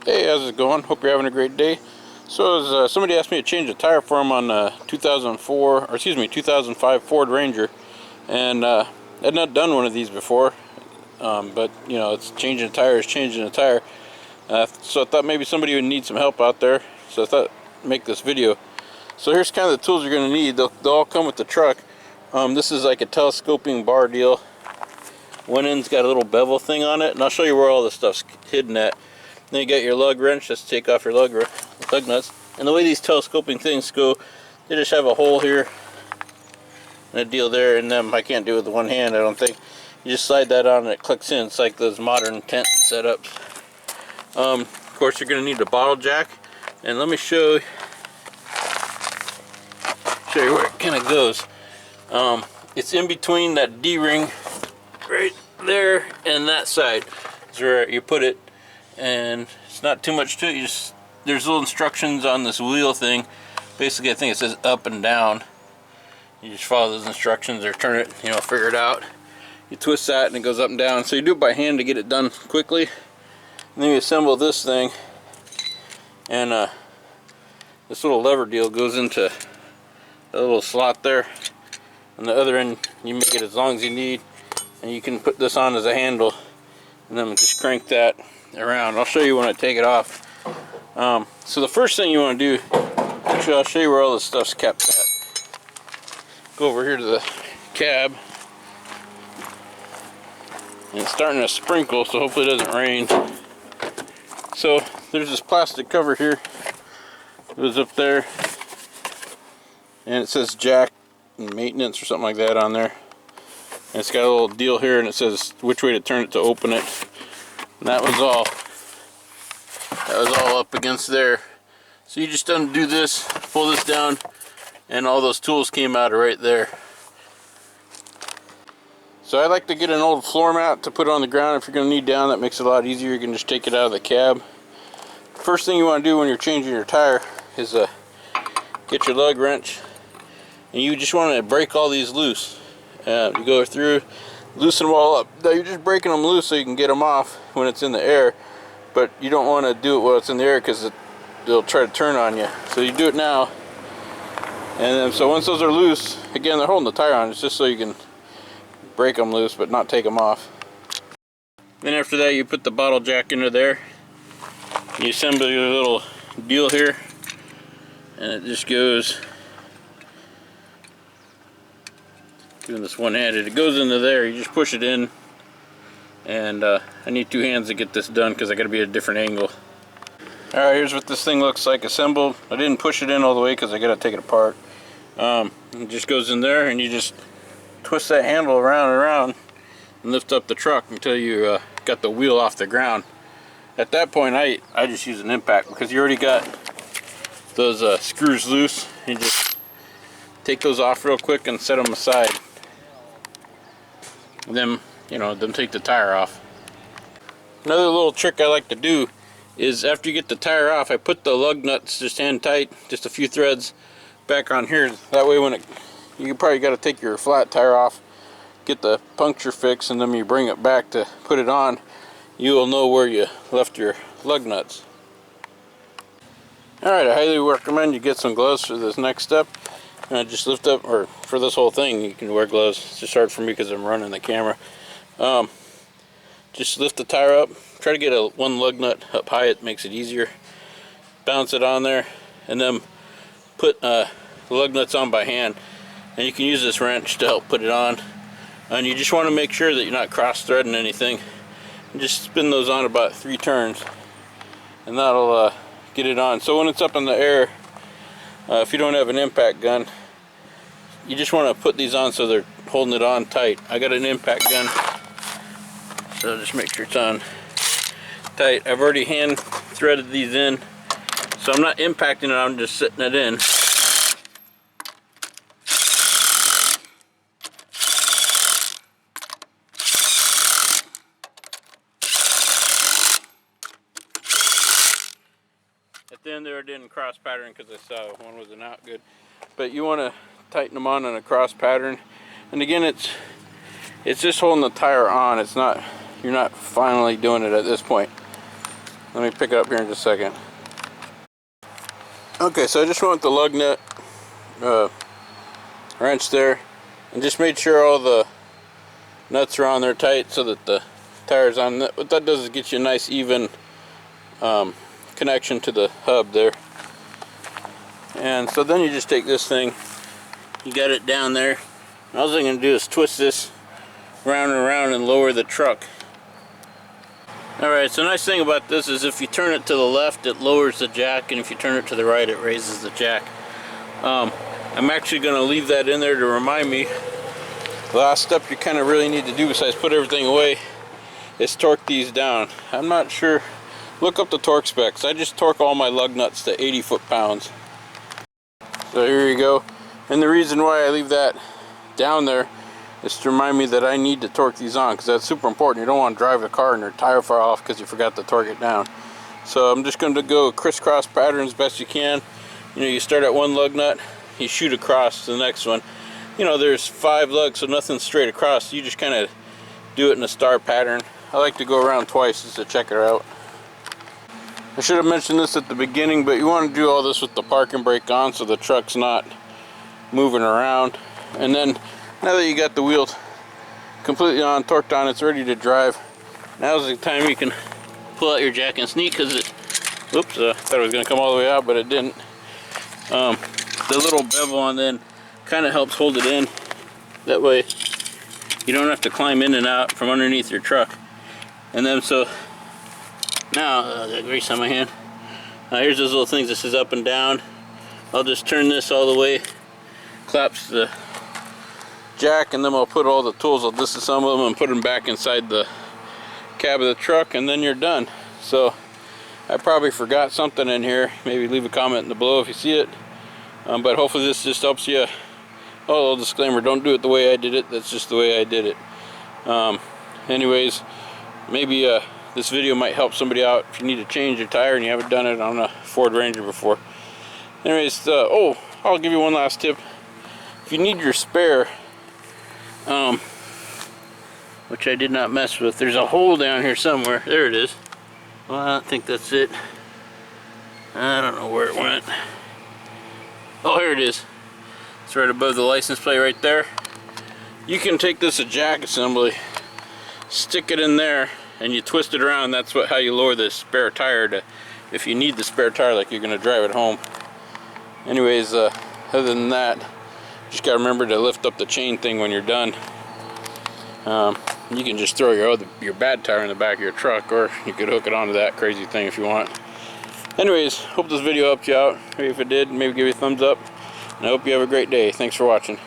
Hey, how's it going? Hope you're having a great day. So, somebody asked me to change the tire for him on 2005 Ford Ranger, and I'd not done one of these before, but you know, it's changing a tire is changing a tire. So I thought maybe somebody would need some help out there. So I thought I'd make this video. So here's kind of the tools you're going to need. They'll all come with the truck. This is like a telescoping bar deal. One end's got a little bevel thing on it, and I'll show you where all this stuff's hidden at. Then you got your lug wrench, just take off your lug nuts. And the way these telescoping things go, they just have a hole here and a deal there, and them I can't do it with one hand, I don't think. You just slide that on and it clicks in. It's like those modern tent setups. Of course, you're going to need a bottle jack, and let me show you where it kind of goes. It's in between that D-ring right there and that side is where you put it. And it's not too much to it. There's little instructions on this wheel thing. Basically, I think it says up and down. You just follow those instructions or turn it, you know, figure it out. You twist that and it goes up and down. So you do it by hand to get it done quickly. And then you assemble this thing, and this little lever deal goes into a little slot there. On the other end, you make it as long as you need, and you can put this on as a handle, and then just crank that around. I'll show you when I take it off. So the first thing you want to do, actually I'll show you where all this stuff's kept at. Go over here to the cab, and it's starting to sprinkle, so hopefully it doesn't rain. So there's this plastic cover here. It goes up there, and it says jack and maintenance or something like that on there. And it's got a little deal here, and it says which way to turn it to open it. And that was all up against there. So you just undo this, pull this down, and all those tools came out right there. So I like to get an old floor mat to put on the ground if you're going to knee down. That makes it a lot easier. You can just take it out of the cab. First thing you want to do when you're changing your tire is get your lug wrench, and you just want to break all these loose. You go through, loosen them all up. Now you're just breaking them loose so you can get them off when it's in the air, but you don't want to do it while it's in the air because it'll try to turn on you. So you do it now, and then so once those are loose, again they're holding the tire on. It's just so you can break them loose but not take them off. Then after that, you put the bottle jack into there. You assemble your little deal here, and it just goes. Doing this one-handed, it goes into there. You just push it in, and I need two hands to get this done because I got to be at a different angle. All right, here's what this thing looks like assembled. I didn't push it in all the way because I got to take it apart. It just goes in there, and you just twist that handle around and around and lift up the truck until you got the wheel off the ground. At that point, I just use an impact because you already got those screws loose. You just take those off real quick and set them aside. Then take the tire off. Another little trick I like to do is after you get the tire off, I put the lug nuts just hand tight, just a few threads back on here. That way you probably got to take your flat tire off, get the puncture fixed, and then you bring it back to put it on, you will know where you left your lug nuts. Alright, I highly recommend you get some gloves for this next step. Just lift up, or for this whole thing you can wear gloves. It's just hard for me because I'm running the camera. Just lift the tire up, try to get one lug nut up high. It makes it easier. Bounce it on there, and then put the lug nuts on by hand, and you can use this wrench to help put it on. And you just want to make sure that you're not cross-threading anything, and just spin those on about 3 turns, and that'll get it on. So when it's up in the air, if you don't have an impact gun, you just want to put these on so they're holding it on tight. I got an impact gun, so just make sure it's on tight. I've already hand threaded these in, so I'm not impacting it, I'm just setting it in. At the end there, it didn't cross pattern because I saw one wasn't out good. But you want to tighten them on in a cross pattern. And again, it's just holding the tire on. It's not, you're not finally doing it at this point. Let me pick it up here in just a second. Okay, so I just went with the lug nut wrench there and just made sure all the nuts are on there tight so that the tire's on. What that does is get you a nice even connection to the hub there. And so then you just take this thing, you got it down there. All I'm going to do is twist this round and around and lower the truck. Alright, so the nice thing about this is if you turn it to the left, it lowers the jack, and if you turn it to the right, it raises the jack. I'm actually going to leave that in there to remind me. The last step you kind of really need to do, besides put everything away, is torque these down. I'm not sure. Look up the torque specs. I just torque all my lug nuts to 80 foot-pounds. So here you go. And the reason why I leave that down there is to remind me that I need to torque these on, because that's super important. You don't want to drive the car and your tire far off because you forgot to torque it down. So I'm just going to go crisscross pattern as best you can. You know, you start at one lug nut, you shoot across to the next one. You know, there's 5 lugs, so nothing's straight across. You just kind of do it in a star pattern. I like to go around twice just to check it out. I should have mentioned this at the beginning, but you want to do all this with the parking brake on so the truck's not moving around. And then now that you got the wheels completely on, torqued on, it's ready to drive. Now's the time you can pull out your jack and sneak, because it, oops, I thought it was going to come all the way out, but it didn't. The little bevel on then kind of helps hold it in. That way you don't have to climb in and out from underneath your truck. And then so now, got grease on my hand. Here's those little things. This is up and down. I'll just turn this all the way, collapse the jack, and then I'll put all the tools, I'll disassemble them and put them back inside the cab of the truck, and then you're done. So I probably forgot something in here. Maybe leave a comment below if you see it. But hopefully this just helps you. Oh, a little disclaimer, don't do it the way I did it. That's just the way I did it. Anyways, maybe this video might help somebody out if you need to change your tire and you haven't done it on a Ford Ranger before. Anyways, oh, I'll give you one last tip. If you need your spare, which I did not mess with, there's a hole down here somewhere. There it is. Well, I don't think that's it. I don't know where it went. Oh, here it is. It's right above the license plate right there. You can take this a jack assembly, stick it in there, and you twist it around. That's how you lower the spare tire to, if you need the spare tire like you're going to drive it home. Anyways, other than that, just got to remember to lift up the chain thing when you're done. You can just throw your bad tire in the back of your truck, or you could hook it onto that crazy thing if you want. Anyways, hope this video helped you out. Maybe if it did, maybe give you a thumbs up. And I hope you have a great day. Thanks for watching.